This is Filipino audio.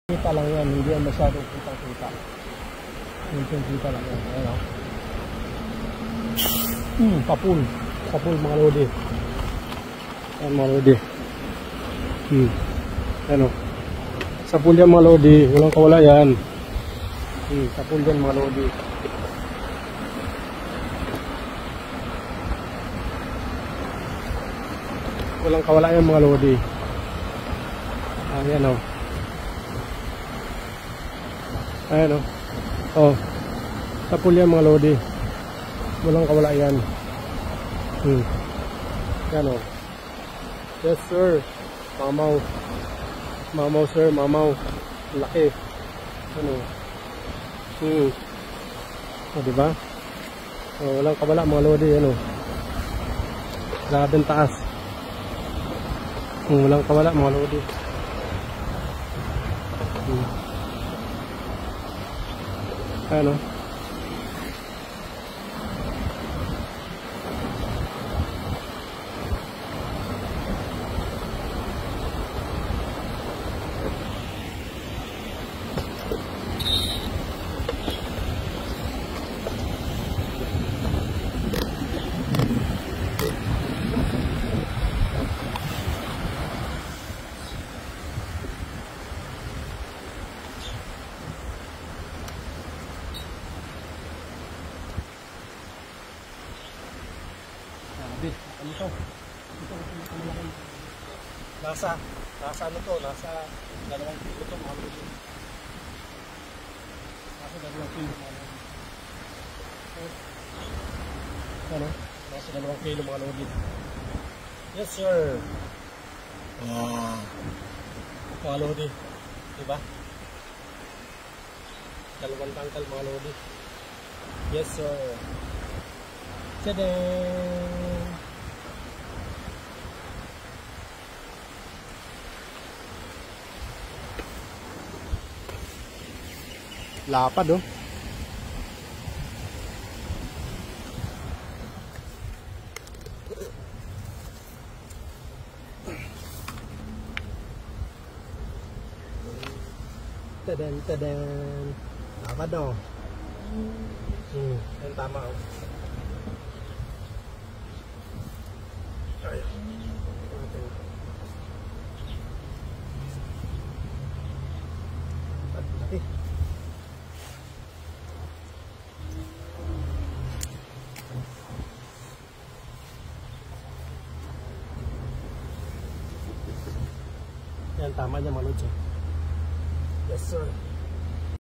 Kita lang yan, hindi yan masyadong kita. Yung kita lang yan. Ayan o. Papul. Papul mga lodi. Ayan mga lodi. Ayan o. Sapul yan mga lodi. Walang kawala yan. Sapul yan mga lodi. Walang kawala yan mga lodi. Ayan o. Ayan o. Oh. Sapul yan mga lodi. Walang kawala yan. Ayan o. Yes sir. Mamaw. Mamaw sir. Mamaw. Laki. Ano. O diba? Oh, walang kawala mga lodi. Ano. Grabe ang taas. Walang kawala mga lodi. Ano? Ano to? Ito kasi malaki. Nasa ano to? Nasa 2 kilo to mga lodi. Nasa 2 kilo mga lodi. Ano? Nasa 2 kilo mga lodi. Yes sir. Wow. Mga lodi. Diba? 2 tangkal mga lodi. Yes sir. Tadaan! Lapad oh. Tadan. Lapad oh. Yan tama oh. Laki. Yan tama niya mga lods. Yes sir.